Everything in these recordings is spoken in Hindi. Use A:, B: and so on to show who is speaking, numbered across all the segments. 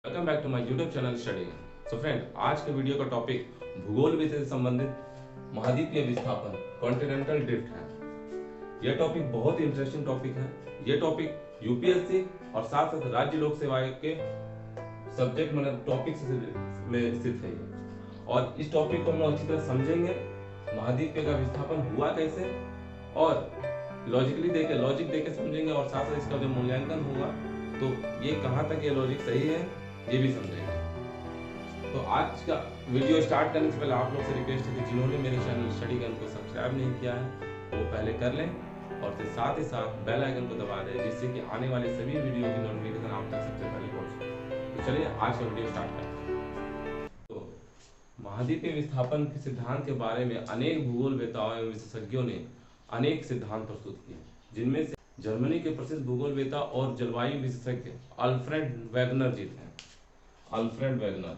A: Welcome back to my YouTube channel study. So friend, आज के वीडियो का टॉपिक भूगोल विषय से संबंधित महाद्वीपीय विस्थापन कॉन्टिनेंटल ड्रिफ्ट है। यह टॉपिक बहुत ही इंटरेस्टिंग टॉपिक है। यह टॉपिक यूपीएससी और साथ साथ राज्य लोक सेवा आयोग के सब्जेक्ट मतलब टॉपिक में स्थित है और इस टॉपिक को हम लोग अच्छी तरह समझेंगे। महाद्वीपीय का विस्थापन हुआ कैसे और लॉजिक देके समझेंगे और साथ साथ इसका जो मूल्यांकन होगा तो ये कहाँ तक ये लॉजिक सही है ये भी समझेंगे। तो आज का वीडियो स्टार्ट करने से पहले आप लोग से रिक्वेस्ट है कि जिन्होंने मेरे चैनल स्टडी गन को सब्सक्राइब नहीं किया है वो पहले कर लें और फिर साथ ही साथ बेल आइकन को दबा दें जिससे कि आने वाले सभी वीडियो की नोटिफिकेशन आप तक सबसे पहले पहुंचे। तो चलिए आज का वीडियो स्टार्ट करते हैं। तो महाद्वीपीय विस्थापन के सिद्धांत के बारे में अनेक भूगोलवेताओं एवं विशेषज्ञों ने अनेक सिद्धांत प्रस्तुत किए, जिनमें से जर्मनी के प्रसिद्ध भूगोलवेता और जलवायु विशेषज्ञ अल्फ्रेड वेगनर जी थे। अल्फ्रेड वेगनर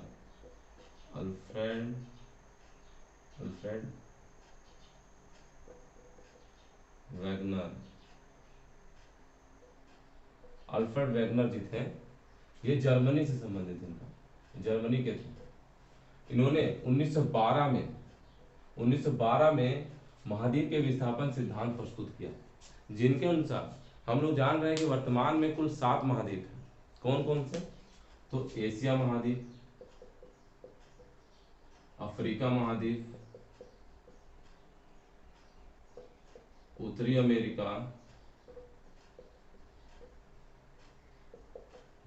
A: जी थे। ये जर्मनी से संबंधित थे, जर्मनी के थे। इन्होंने 1912 में महाद्वीप के विस्थापन सिद्धांत प्रस्तुत किया, जिनके अनुसार हम लोग जान रहे हैं कि वर्तमान में कुल 7 महाद्वीप हैं। कौन कौन से? तो एशिया महाद्वीप, अफ्रीका महाद्वीप, उत्तरी अमेरिका,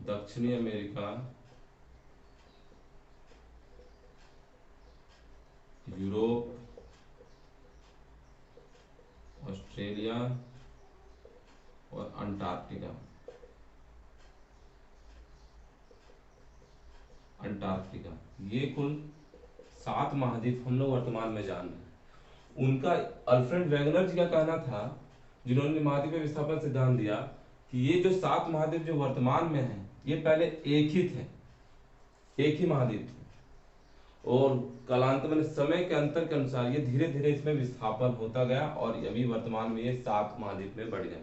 A: दक्षिणी अमेरिका, यूरोप, ऑस्ट्रेलिया और अंटार्कटिका। ये कुल 7 महाद्वीप हम लोग वर्तमान में जान रहे हैं। उनका अल्फ्रेड वेगनर जी का कहना था, जिन्होंने महाद्वीपीय विस्थापन सिद्धांत दिया, कि ये जो 7 महाद्वीप जो वर्तमान में हैं ये पहले एक ही थे, एक ही महाद्वीप थे और कालांतर में समय के अंतर के अनुसार ये धीरे धीरे इसमें विस्थापन होता गया और अभी वर्तमान में ये 7 महाद्वीप में बढ़ गए।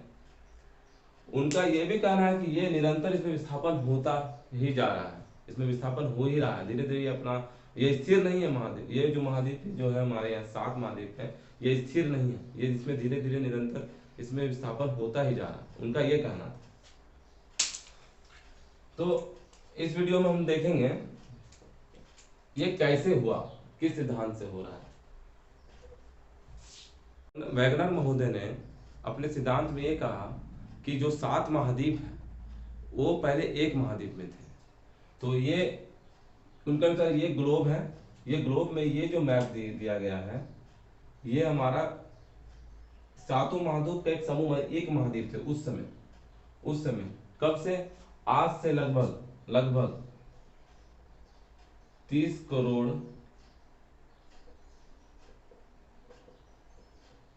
A: उनका यह भी कहना है कि ये निरंतर इसमें विस्थापन होता ही जा रहा है, इसमें विस्थापन हो ही रहा है धीरे धीरे। अपना ये स्थिर नहीं है महाद्वीप, ये जो महाद्वीप जो है हमारे यहाँ 7 महाद्वीप है ये स्थिर नहीं है, ये इसमें धीरे धीरे निरंतर इसमें विस्थापन होता ही जा रहा है, उनका ये कहना था। तो इस वीडियो में हम देखेंगे ये कैसे हुआ, किस सिद्धांत से हो रहा है। वैगनर महोदय ने अपने सिद्धांत में ये कहा कि जो 7 महाद्वीप है वो पहले एक महाद्वीप में थे। तो ये उनका अनुसार ये ग्लोब है, ये ग्लोब में ये जो मैप दिया गया है ये हमारा 7 महाद्वीप का एक समूह है, एक महाद्वीप थे उस समय। कब से? आज से लगभग 30 करोड़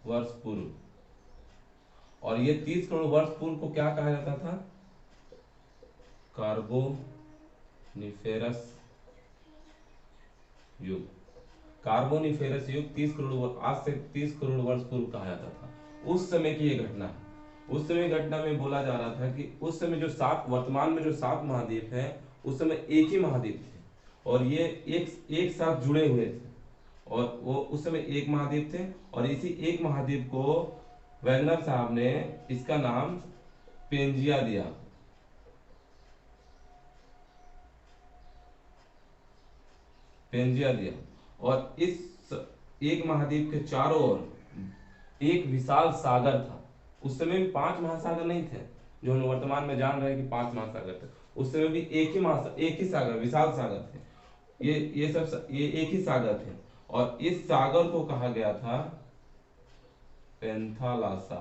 A: वर्ष पूर्व। और ये 30 करोड़ वर्ष पूर्व को क्या कहा जाता था? कार्बोनिफेरस युग। कार्बोनिफेरस युग 30 करोड़ आज से 30 करोड़ वर्ष पूर्व कहा जाता था। उस समय की ये घटना है। उस समय घटना में बोला जा रहा था कि उस समय जो 7 वर्तमान में जो 7 महाद्वीप है उस समय एक ही महाद्वीप थे और ये एक साथ जुड़े हुए थे और वो उस समय एक महाद्वीप थे और इसी एक महाद्वीप को वैगनर साहब ने इसका नाम पेंजिया दिया। और इस एक महाद्वीप के चारों ओर एक विशाल सागर था। उस समय भी 5 महासागर नहीं थे जो हम वर्तमान में जान रहे हैं कि 5 महासागर थे। उस समय भी एक ही सागर, विशाल सागर थे। ये एक ही सागर थे और इस सागर को कहा गया था पेंथालासा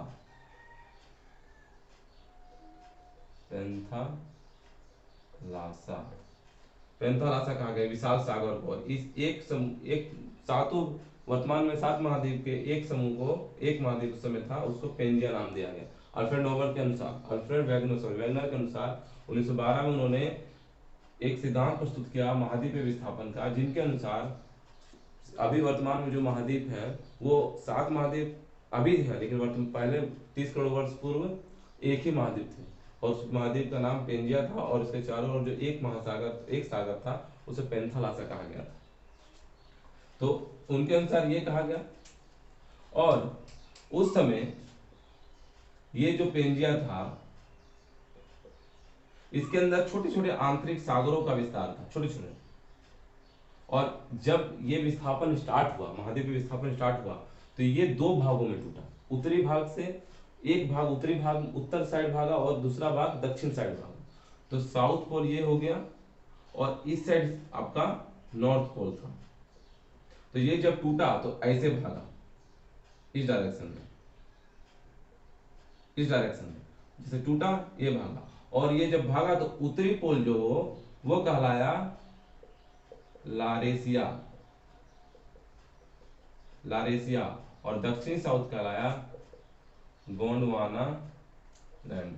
A: कहा गया विशाल सागर को। इस एक सातों वर्तमान में 7 महाद्वीप के एक समूह को, एक महाद्वीप उस समय था, उसको पेंजिया नाम दिया गया। अल्फ्रेड वेगनर के अनुसार 1912 में उन्होंने एक सिद्धांत प्रस्तुत किया महाद्वीपीय विस्थापन का, जिनके अनुसार अभी वर्तमान में जो महाद्वीप है वो 7 महाद्वीप अभी है, लेकिन पहले 30 करोड़ वर्ष पूर्व एक ही महाद्वीप थे और उस महाद्वीप का नाम पेंजिया था, और उसके चारों ओर जो एक सागर था उसे पेंथालासा कहा गया था। तो उनके अनुसार ये कहा गया। और उस समय ये जो पेंजिया था, इसके अंदर छोटे छोटे आंतरिक सागरों का विस्तार था, छोटे छोटे। और जब ये विस्थापन स्टार्ट हुआ, महाद्वीप विस्थापन स्टार्ट हुआ, तो ये दो भागों में टूटा। उत्तरी भाग से एक भाग उत्तरी भाग उत्तर साइड भागा और दूसरा भाग दक्षिण साइड भागा। तो साउथ पोल ये हो गया और इस साइड आपका नॉर्थ पोल था। तो ये जब टूटा तो ऐसे भागा, इस डायरेक्शन में, इस डायरेक्शन में जैसे टूटा ये भागा। और ये जब भागा तो उत्तरी पोल जो वो कहलाया लारेसिया, लारेसिया, और दक्षिणी साउथ कहलाया गोंडवाना लैंड,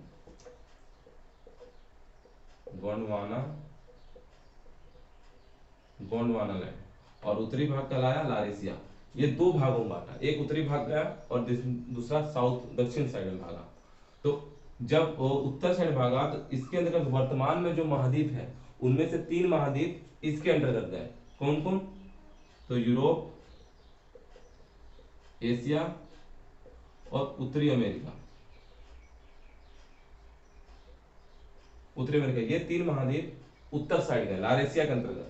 A: गोंडवाना, गोंडवाना लैंड। और उत्तरी भाग कहलाया लारेसिया। ये दो भागों में बांटा, एक उत्तरी भाग गया और दूसरा साउथ दक्षिण साइड में भागा। तो जब वो उत्तर साइड भागा तो इसके अंतर्गत वर्तमान में जो महाद्वीप है उनमें से 3 महाद्वीप इसके अंतर्गत गए। कौन कौन? तो यूरोप, एशिया और उत्तरी अमेरिका। उत्तरी अमेरिका, ये 3 महाद्वीप उत्तर साइड गए लारेसिया के अंतर्गत।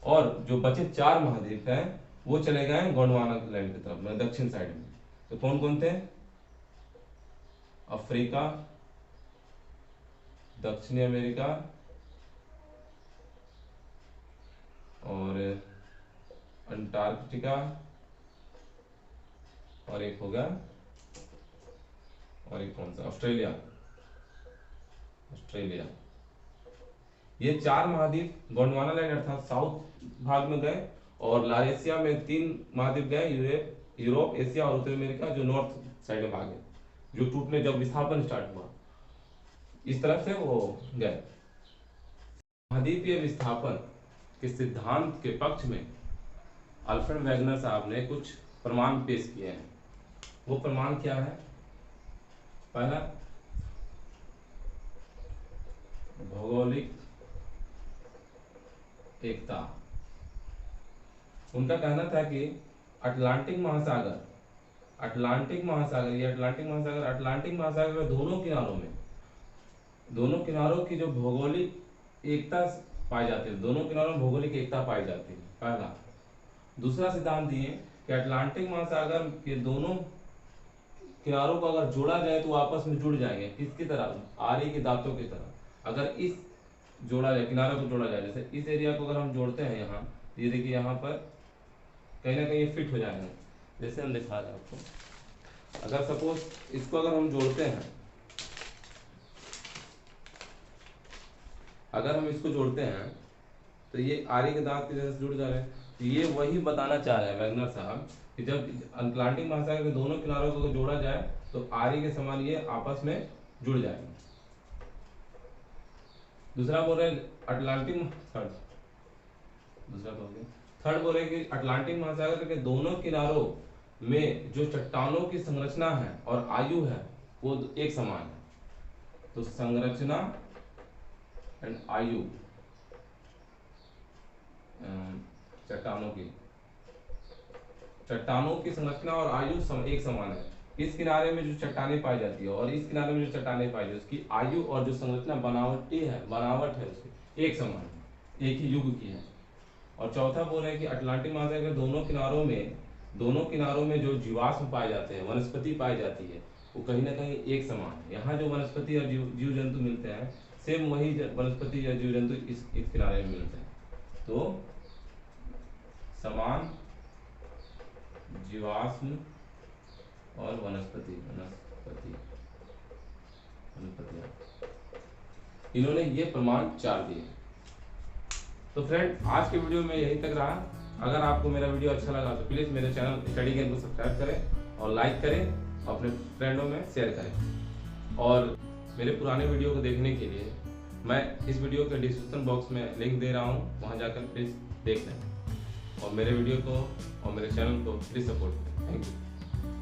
A: और जो बचे 4 महाद्वीप हैं वो चले गए गोंडवाना लैंड की तरफ में, दक्षिण साइड में। तो कौन कौन थे? अफ्रीका, दक्षिणी अमेरिका और अंटार्कटिका, और एक होगा, और एक कौन सा? Australia, Australia. ये 4 महाद्वीप गोंडवाना लैंड अर्थात साउथ भाग में गए, और लारेसिया में 3 महाद्वीप गए, यूरोप, एशिया और उत्तरी अमेरिका जो नॉर्थ साइड में भागे, जो टूटने जब विस्थापन स्टार्ट हुआ इस तरफ से वो गए। महाद्वीपीय विस्थापन के सिद्धांत के पक्ष में अल्फ्रेड वैगनर साहब ने कुछ प्रमाण पेश किए हैं। वो प्रमाण क्या है? पहला, भौगोलिक एकता। उनका कहना था कि अटलांटिक महासागर, अटलांटिक महासागर, ये अटलांटिक महासागर, अटलांटिक महासागर के दोनों किनारों में, दोनों किनारों की जो भौगोलिक एकता पाई जाती है, दोनों किनारों में भौगोलिक एकता पाई जाती है, पहला। दूसरा सिद्धांत ये कि अटलांटिक महासागर के दोनों किनारों को अगर जोड़ा जाए तो आपस में जुड़ जाएंगे। किसकी तरह? आरी के दांतों की तरह। अगर इस जोड़ा जाए, किनारों को जोड़ा जाए, जैसे इस एरिया को अगर हम जोड़ते हैं यहाँ, ये देखिए यहाँ पर कहीं ना कहीं फिट हो जाएंगे। जैसे हम दिखा रहे हैं आपको, अगर सपोज इसको अगर हम जोड़ते हैं, अगर हम इसको जोड़ते हैं तो ये आरी के दांत की जैसे जुड़ जा रहे हैं। तो ये वही बताना चाह रहे हैं वैगनर साहब कि जब अटलांटिक महासागर के दोनों किनारों को जोड़ा जाए तो आरी के समान ये आपस में जुड़ जाएंगे। दूसरा बोल रहे अटलांटिक, थर्ड बोल रहे कि अटलांटिक महासागर के दोनों किनारों में जो चट्टानों की संरचना है और आयु है वो एक समान है। तो संरचना एंड आयु, चट्टानों की संरचना और आयु एक समान है। इस किनारे में जो चट्टानें पाई जाती है और इस किनारे में जो चट्टानें पाई जाती है उसकी आयु और जो संरचना बनावट है उसकी एक समान है, एक ही युग की है। और चौथा बोल रहे हैं कि अटलांटिक महासागर के दोनों किनारों में जो जीवाश्म पाए जाते हैं, वनस्पति पाई जाती है, वो कहीं ना कहीं एक समान है। यहाँ जो वनस्पति और जीव जंतु मिलते हैं सेम वही वनस्पति या जीव जंतु इस किनारे में मिलते हैं। तो समान जीवाश्म और वनस्पति, इन्होंने ये प्रमाण 4 दिए। तो फ्रेंड आज के वीडियो में यही तक रहा। अगर आपको मेरा वीडियो अच्छा लगा तो प्लीज मेरे चैनल स्टडी ज्ञान को सब्सक्राइब करें और लाइक करें, अपने फ्रेंडों में शेयर करें। और मेरे पुराने वीडियो को देखने के लिए मैं इस वीडियो के डिस्क्रिप्शन बॉक्स में लिंक दे रहा हूँ, वहाँ जाकर प्लीज देख लें और मेरे वीडियो को और मेरे चैनल को प्लीज सपोर्ट करें। Thank you.